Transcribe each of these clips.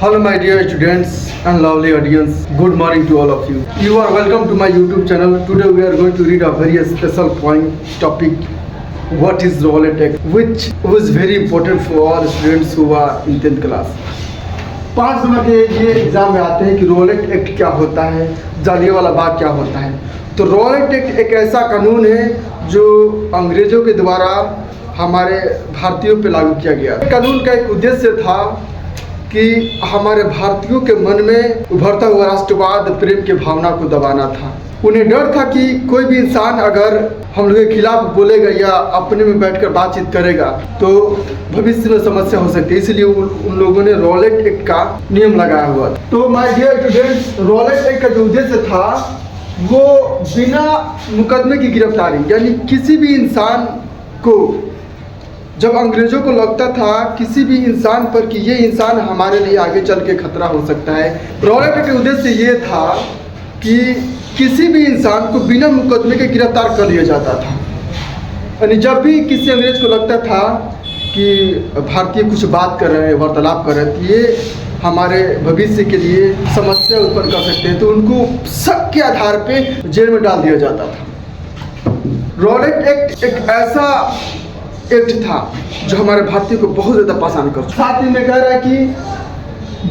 Hello my dear students and lovely audience, good morning to all of you. You are welcome to my YouTube channel. Today we are going to read a very special topic, what is Rowlatt Act, which was very important for all students who are in 10th class. 5 number के ये exam में आते हैं कि Rowlatt act क्या होता है, जालियांवाला बाग क्या होता है। तो रॉलेट एक्ट एक ऐसा कानून है जो अंग्रेजों के द्वारा हमारे भारतीयों पे लागू किया गया। कानून का एक उद्देश्य था कि हमारे भारतीयों के मन में उभरता हुआ राष्ट्रवाद प्रेम के भावना को दबाना था। उन्हें डर था कि कोई भी इंसान अगर हम लोग के खिलाफ बोलेगा या अपने में बैठकर बातचीत करेगा तो भविष्य में समस्या हो सकती है, इसलिए उन लोगों ने रॉलेट एक्ट का नियम लगाया हुआ था। तो my dear students, Rowlatt act का जो उद्देश्य था वो बिना मुकदमे की गिरफ्तारी, यानी किसी भी इंसान को, जब अंग्रेजों को लगता था किसी भी इंसान पर कि ये इंसान हमारे लिए आगे चल के खतरा हो सकता है, रॉलेट एक्ट का उद्देश्य ये था कि किसी भी इंसान को बिना मुकदमे के गिरफ्तार कर लिया जाता था। यानी जब भी किसी अंग्रेज को लगता था कि भारतीय कुछ बात कर रहे हैं, वार्तालाप कर रहे हैं, तो ये हमारे भविष्य के लिए समस्या उत्पन्न कर सकते हैं, तो उनको शक के आधार पे जेल में डाल दिया जाता था। रॉलेट एक्ट एक ऐसा एक्ट था जो हमारे भारतीयों को बहुत ज़्यादा परेशान कर चुका। साथ ही में कह रहा है कि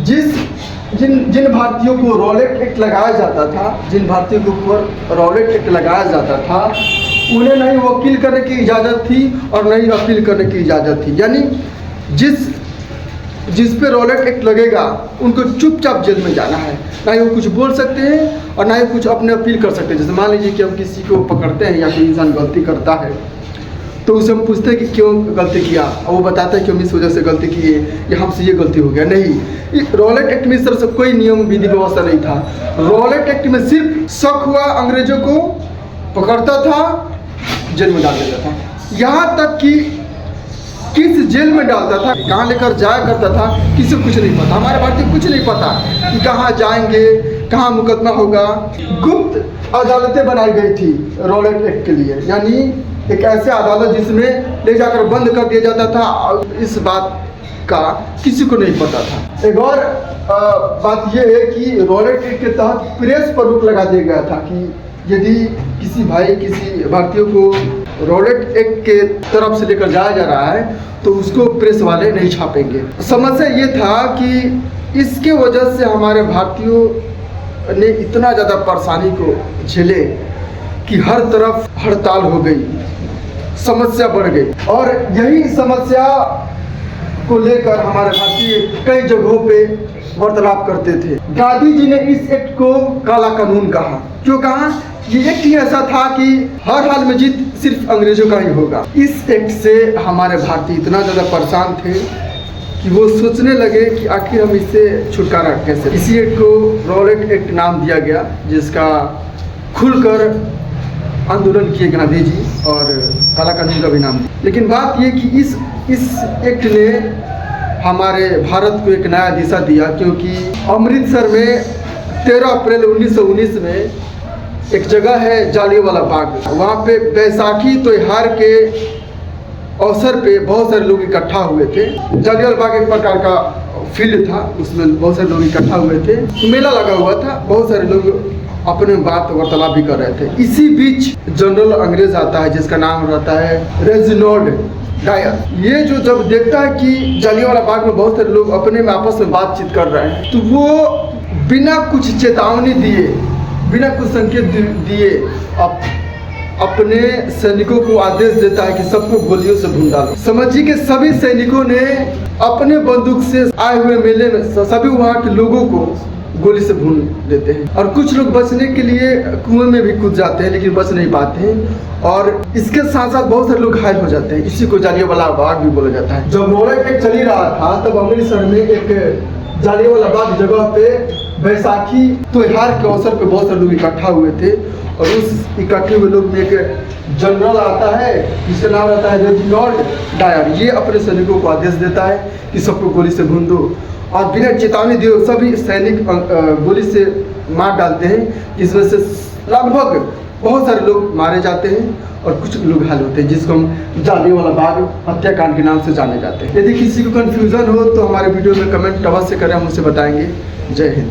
जिन भारतीयों को रॉलेट एक्ट लगाया जाता था, जिन भारतीयों के ऊपर रॉलेट एक्ट लगाया जाता था, उन्हें नहीं वकील करने की इजाज़त थी और नहीं अपील करने की इजाज़त थी। यानी जिस पे रॉलेट एक्ट लगेगा उनको चुपचाप जेल में जाना है, ना ही वो कुछ बोल सकते हैं और ना ही कुछ अपने अपील कर सकते हैं। जैसे मान लीजिए कि हम किसी को पकड़ते हैं या कोई इंसान गलती करता है तो उसे हम पूछते हैं कि क्यों गलती किया, और वो बताता है कि हम इस वजह से गलती की है या हमसे ये गलती हो गया। नहीं, रॉलेट एक्ट में इस तरह से कोई नियम विधि व्यवस्था नहीं था। रॉलेट एक्ट में सिर्फ शक हुआ अंग्रेजों को पकड़ता था, जेल में डाल देता था। यहाँ तक कि किस जेल में डालता था, कहाँ लेकर जाया करता था, किसी को कुछ नहीं पता। हमारे भारतीय कुछ नहीं पता कि कहाँ जाएंगे, कहाँ मुकदमा होगा। गुप्त अदालतें बनाई गई थी रॉलेट एक्ट के लिए, यानी एक ऐसे अदालत जिसमें ले जाकर बंद कर दिया जाता था और इस बात का किसी को नहीं पता था। एक और बात यह है कि रॉलेट एक्ट के तहत प्रेस पर रोक लगा दिया गया था कि यदि किसी भारतीयों को रॉलेट एक्ट के तरफ से लेकर जाया जा रहा है तो उसको प्रेस वाले नहीं छापेंगे। समस्या ये था कि इसके वजह से हमारे भारतीयों ने इतना ज़्यादा परेशानी को झेले कि हर तरफ हड़ताल हो गई, समस्या बढ़ गई। और यही समस्या को लेकर हमारे भारतीय कई जगहों पे वार्तालाप करते थे। गांधी जी ने इस एक्ट को काला कानून कहा। क्यों कहा? ये एक्ट ही ऐसा था कि हर हाल में जीत सिर्फ अंग्रेजों का ही होगा। इस एक्ट से हमारे भारतीय इतना ज़्यादा परेशान थे कि वो सोचने लगे कि आखिर हम इससे छुटकारा कैसे। इसी एक्ट को रॉलेट एक्ट नाम दिया गया, जिसका खुलकर आंदोलन किए गांधी जी और काला कानून का भी नाम दिया। लेकिन बात ये कि इस एक्ट ने हमारे भारत को एक नया दिशा दिया, क्योंकि अमृतसर में 13 अप्रैल 1919 में एक जगह है जालियांवाला बाग, वहाँ पे बैसाखी त्योहार के अवसर पे बहुत सारे लोग इकट्ठा हुए थे। जालियांवाला बाग एक प्रकार का फील्ड था, उसमें बहुत सारे लोग इकट्ठा हुए थे, मेला लगा हुआ था, बहुत सारे लोग अपने बात वार्तालाप भी कर रहे थे। इसी बीच जनरल अंग्रेज आता है जिसका नाम रहता है रेजिनाल्ड डायर। ये जो जब देखता है कि जालियांवाला बाग में बहुत सारे लोग अपने में आपस में बातचीत कर रहे हैं, तो वो बिना कुछ चेतावनी दिए, बिना कुछ संकेत दिए अपने सैनिकों को आदेश देता है कि सबको गोलियों से भून डालो। समझिए कि सभी सैनिकों ने अपने बंदूक से आए हुए मेले में सभी वहाँ के लोगों को गोली से भून देते हैं। और कुछ लोग बचने के लिए कुएं में भी कूद जाते हैं, लेकिन बच नहीं पाते हैं। और इसके साथ साथ बहुत सारे लोग घायल हो जाते हैं। इसी को जालियांवाला बाग भी बोला जाता है। जब रॉलेट एक्ट चल ही रहा था तब अमृतसर में एक जालियांवाला बाग जगह पे बैसाखी त्योहार के अवसर पे बहुत सारे लोग इकट्ठा हुए थे। और उस इकट्ठे हुए लोग में एक जनरल आता है जिसका नाम रहता है रेजिनाल्ड डायर। ये अपने सैनिकों को आदेश देता है कि सबको गोली से भून दो, और बिना चेतावनी दिए सभी सैनिक गोली से मार डालते हैं, जिसमें से लगभग बहुत सारे लोग मारे जाते हैं और कुछ लोग घायल होते हैं, जिसको हम जालियांवाला बाग हत्याकांड के नाम से जाने जाते हैं। यदि किसी को कन्फ्यूज़न हो तो हमारे वीडियो में कमेंट अवश्य करें, हम उसे बताएंगे। जय हिंद।